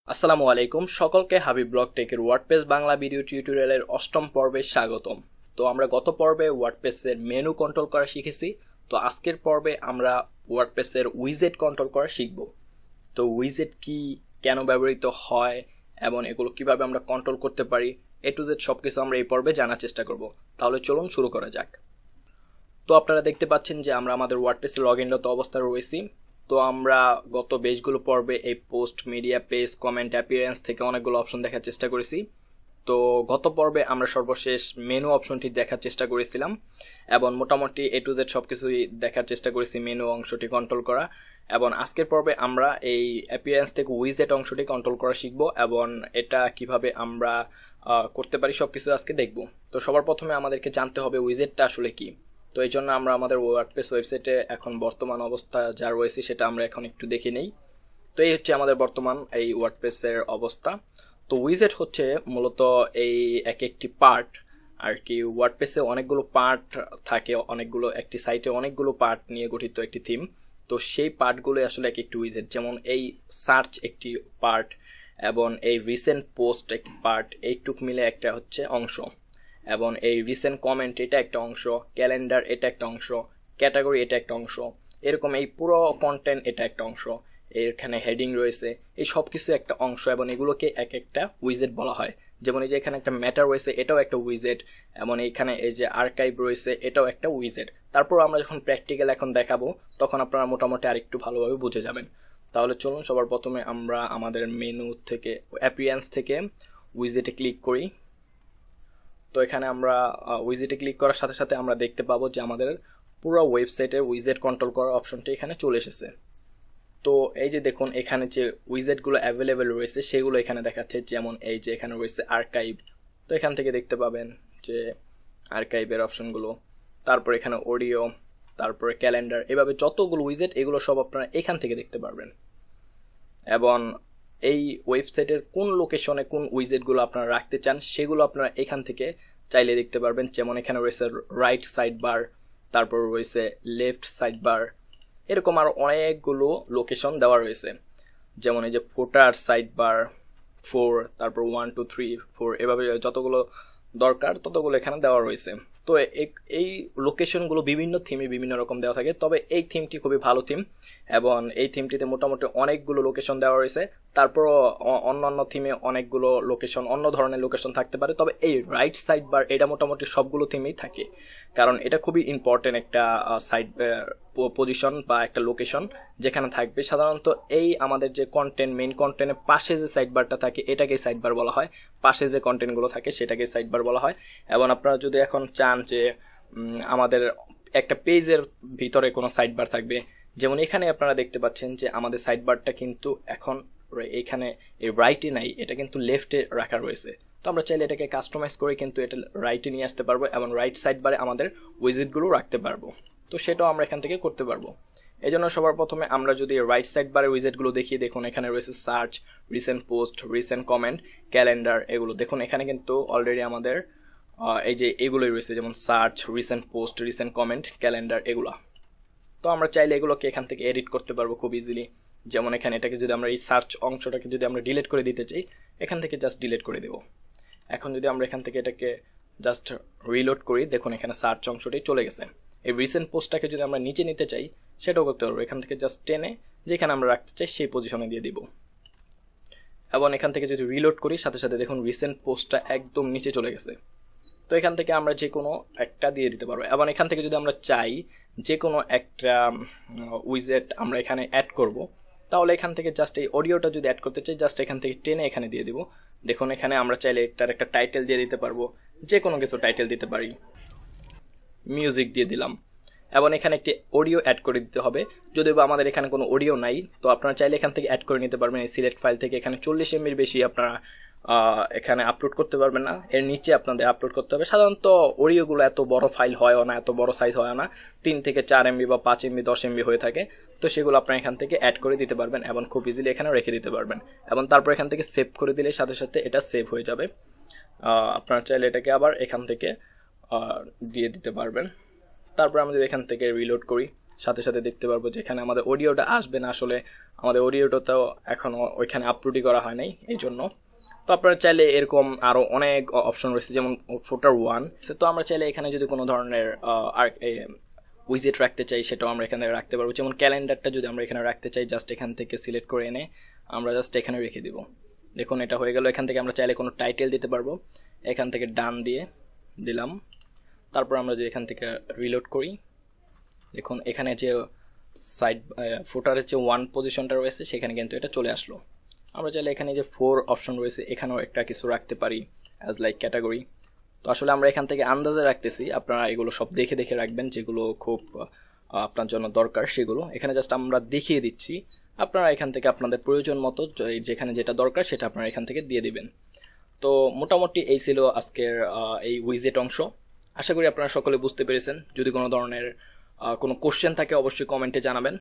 আসসালামু আলাইকুম সকলকে হাবিব ব্লগ টেকের ওয়ার্ডপ্রেস বাংলা ভিডিও টিউটোরিয়ালের অষ্টম পর্বে স্বাগতম। তো আমরা গত পর্বে ওয়ার্ডপ্রেসের মেনু কন্ট্রোল করা শিখেছি। তো আজকের পর্বে আমরা ওয়ার্ডপ্রেসের উইজেট কন্ট্রোল করা শিখব। তো উইজেট কি, কেন ব্যবহৃত হয় এবং এগুলো কিভাবে আমরা কন্ট্রোল করতে পারি, এ টু জেড সবকিছু আমরা এই পর্বে জানার চেষ্টা করব। তাহলে চলুন শুরু করা যাক। তো আপনারা দেখতে পাচ্ছেন যে আমরা আমাদের ওয়ার্ডপ্রেসে লগ ইনরত অবস্থায় রয়েছি। তো আমরা গত বেশগুলো পর্বে এই post, media, page, comment, appearance থেকে অনেকগুলো অপশন দেখার চেষ্টা করেছি। তো গত পর্বে আমরা সর্বশেষ মেনু অপশনটি দেখার চেষ্টা করেছিলাম এবং মোটামুটি এ টু জেড সবকিছুই দেখার চেষ্টা করেছি, মেনু অংশটি কন্ট্রোল করা। এবং আজকের পর্বে আমরা এই অ্যাপিয়ারেন্স থেকে উইজেট অংশটি কন্ট্রোল করা শিখব এবং এটা কিভাবে আমরা করতে পারি সবকিছু আজকে দেখব। তো সবার প্রথমে আমাদেরকে জানতে হবে উইজেটটা আসলে কি। তো এই জন্য আমরা আমাদের ওয়ার্ডপ্রেস ওয়েবসাইটে এখন বর্তমান অবস্থা যা রয়েছে সেটা আমরা এখন একটু দেখে নেই। তো এই হচ্ছে আমাদের বর্তমান এই ওয়ার্ডপ্রেসের অবস্থা। তো উইজেট হচ্ছে মূলত এই একটি পার্ট আর কি। ওয়ার্ডপ্রেসে অনেকগুলো পার্ট থাকে, অনেকগুলো একটি সাইটে অনেকগুলো পার্ট নিয়ে গঠিত একটি থিম। তো সেই পার্টগুলো আসলে একটি উইজেট। যেমন এই সার্চ একটি পার্ট এবং এই রিসেন্ট পোস্ট একটি পার্ট, এইটুক মিলে একটা হচ্ছে অংশ। এবং এই রিসেন্ট কমেন্ট এটা একটা অংশ, ক্যালেন্ডার এটা একটা অংশ, ক্যাটাগরি এটা একটা অংশ, এরকম এই পুরো কন্টেন্ট এটা একটা অংশ, এখানে হেডিং রয়েছে, এই সব কিছু একটা অংশ এবং এগুলোকে এক একটা উইজেট বলা হয়। যেমন এই যে এখানে একটা ম্যাটার রয়েছে, এটাও একটা উইজেট, এবং এইখানে এই যে আর্কাইভ রয়েছে এটাও একটা উইজেট। তারপর আমরা যখন প্র্যাকটিক্যাল এখন দেখাবো তখন আপনারা মোটামুটি আরেকটু ভালোভাবে বুঝে যাবেন। তাহলে চলুন সবার প্রথমে আমরা আমাদের মেনু থেকে অ্যাপিয়ারেন্স থেকে উইজেটে ক্লিক করি। তো এখানে আমরা উইজেটে ক্লিক করার সাথে সাথে আমরা দেখতে পাবো যে আমাদের পুরো ওয়েবসাইটের উইজেট কন্ট্রোল করার অপশনটি এখানে চলে এসেছে। তো এই যে দেখুন এখানে যে উইজেটগুলো অ্যাভেলেবেল রয়েছে সেগুলো এখানে দেখাচ্ছে। যেমন এই যে এখানে রয়েছে আর্কাইভ, তো এখান থেকে দেখতে পাবেন যে আর্কাইভের অপশনগুলো, তারপর এখানে অডিও, তারপরে ক্যালেন্ডার, এভাবে যতগুলো উইজেট এগুলো সব আপনারা এখান থেকে দেখতে পারবেন। এবং এই ওয়েবসাইটের কোন লোকেশনে কোন উইজেটগুলো আপনারা রাখতে চান সেগুলো আপনারা এখান থেকে চাইলে দেখতে পারবেন। যেমন এখানে রয়েছে রাইট সাইড বার, তারপর রয়েছে লেফট সাইড বার, এরকম আরও অনেকগুলো লোকেশন দেওয়া রয়েছে। যেমন এই যে ফুটার সাইড বার 4, তারপর 1 2 3 4, এভাবে যতগুলো দরকার ততগুলো এখানে দেওয়া রয়েছে। তো এই লোকেশনগুলো বিভিন্ন থিমে বিভিন্ন রকম দেওয়া থাকে, তবে এই থিমটি খুবই ভালো থিম এবং এই থিমটিতে মোটামুটি অনেকগুলো লোকেশন দেওয়া রয়েছে। তারপরও অন্যান্য থিমে অনেকগুলো লোকেশন, অন্য ধরনের লোকেশন থাকতে পারে, তবে এই রাইট সাইড বার এটা মোটামুটি সবগুলো থিমেই থাকে, কারণ এটা খুবই ইম্পর্টেন্ট একটা সাইড পজিশন বা একটা লোকেশন যেখানে থাকবে। সাধারণত এই আমাদের যে কন্টেন্ট, মেইন কন্টেন্টের পাশে যে সাইড বারটা থাকে এটাকে সাইড বার বলা হয়, পাশে যে কন্টেন্টগুলো থাকে সেটাকে সাইড বার বলা হয়। এবং আপনারা যদি এখন চান যে আমাদের একটা পেজের ভিতরে কোনো সাইড বার থাকবে, যেমন এখানে আপনারা দেখতে পাচ্ছেন যে আমাদের সাইড বারটা কিন্তু এখন এখানে এই রাইটে নাই, এটা কিন্তু লেফটে রাখা রয়েছে। তো আমরা চাইলে এটাকে কাস্টমাইজ করে কিন্তু এটা রাইটে নিয়ে আসতে পারবো এবং রাইট সাইড বারে আমাদের উইজেটগুলো রাখতে পারবো। তো সেটাও আমরা এখান থেকে করতে পারবো। এই জন্য সবার প্রথমে আমরা যদি রাইট সাইড বারে উইজেটগুলো দেখিয়ে, দেখুন এখানে রয়েছে search, recent post, recent comment, calendar, এগুলো দেখুন এখানে কিন্তু অলরেডি আমাদের এই যে এগুলোই রয়েছে, যেমন search, recent post, recent comment, calendar, এগুলো। তো আমরা চাইলে এগুলোকে এখান থেকে এডিট করতে পারবো খুব ইজিলি। যেমন এখানে এটাকে যদি আমরা এই সার্চ অংশটাকে যদি আমরা ডিলিট করে দিতে চাই, এখান থেকে জাস্ট ডিলিট করে দেবো। এখন যদি আমরা এখান থেকে এটাকে জাস্ট রিলোড করি, দেখুন এখানে সার্চ অংশটি চলে গেছে। এই রিসেন্ট পোস্টটাকে যদি আমরা নিচে নিতে চাই সেটাও করতে পারবো, এখান থেকে জাস্ট টেনে যেখানে আমরা রাখতে চাই সেই পজিশনে দিয়ে দিব। এবং এখান থেকে যদি রিলোড করি সাথে সাথে দেখুন রিসেন্ট পোস্টটা একদম নিচে চলে গেছে। তো এখান থেকে আমরা যে কোনো একটা দিয়ে দিতে পারবো। এবং এখান থেকে যদি আমরা চাই যে কোনো একটা উইজেট আমরা এখানে অ্যাড করব, তাহলে এখান থেকে জাস্ট এই অডিওটা যদি অ্যাড করতে চাই জাস্ট এখান থেকে টেনে এখানে দিয়ে দিব। দেখুন এখানে আমরা চাইলে এটার একটা টাইটেল দিয়ে দিতে পারবো, যে কোনো কিছু টাইটেল দিতে পারি, মিউজিক দিয়ে দিলাম। এবং এখানে একটি অডিও অ্যাড করে দিতে হবে, যদিও বা আমাদের এখানে কোনো অডিও নাই। তো আপনারা চাইলে এখান থেকে অ্যাড করে নিতে পারবেন এই সিলেক্ট ফাইল থেকে। এখানে 40 MB বেশি আপনারা এখানে আপলোড করতে পারবেন না, এর নিচে আপনাদের আপলোড করতে হবে। সাধারণত অডিওগুলো এত বড় ফাইল হয় না, এত বড় সাইজ হয় না, 3 থেকে 4 MB বা 5 MB 10 MB হয়ে থাকে। তো সেগুলো আপনারা এখান থেকে অ্যাড করে দিতে পারবেন এবং খুব ইজিলি এখানে রেখে দিতে পারবেন। এবং তারপর এখান থেকে সেভ করে দিলে সাথে সাথে এটা সেভ হয়ে যাবে। আপনারা চাইলে এটাকে আবার এখান থেকে দিয়ে দিতে পারবেন। তারপর আমরা যদি এখান থেকে রিলোড করি সাথে সাথে দেখতে পারবো যে এখানে আমাদের অডিওটা আসবে না, আসলে আমাদের অডিওটাও এখনও ওইখানে আপলোডই করা হয় নাই এই জন্য। তো আপনারা চাইলে এরকম আরও অনেক অপশন রয়েছে, যেমন ফুটার 1। তো আমরা চাইলে এখানে যদি কোনো ধরনের আর উইজেট রাখতে চাই সেটাও আমরা এখানে রাখতে পারবো। যেমন ক্যালেন্ডারটা যদি আমরা এখানে রাখতে চাই, জাস্ট এখান থেকে সিলেক্ট করে এনে আমরা জাস্ট এখানে রেখে দিব। দেখুন এটা হয়ে গেল। এখান থেকে আমরা চাইলে কোনো টাইটেল দিতে পারবো, এখান থেকে ডান দিয়ে দিলাম। তারপর আমরা যদি এখান থেকে রিলোড করি, দেখুন এখানে যে সাইড ফুটারের যে 1 পজিশনটা রয়েছে সেখানে কিন্তু এটা চলে আসলো। আমরা চাইলে এখানে যে 4 অপশন রয়েছে এখানেও একটা কিছু রাখতে পারি অ্যাজ লাইক ক্যাটাগরি। তো আসলে আমরা এখান থেকে আন্দাজে রাখতেছি, আপনারা এগুলো সব দেখে দেখে রাখবেন, যেগুলো খুব আপনার জন্য দরকার সেগুলো এখানে জাস্ট আমরা দেখিয়ে দিচ্ছি। আপনারা এখান থেকে আপনাদের প্রয়োজন মতো যেখানে যেটা দরকার সেটা আপনারা এখান থেকে দিয়ে দিবেন। তো মোটামুটি এই ছিল আজকের এই উইজেট অংশ। আশা করি আপনারা সকলে বুঝতে পেরেছেন। যদি কোনো ধরনের কোনো কোশ্চেন থাকে অবশ্যই কমেন্টে জানাবেন।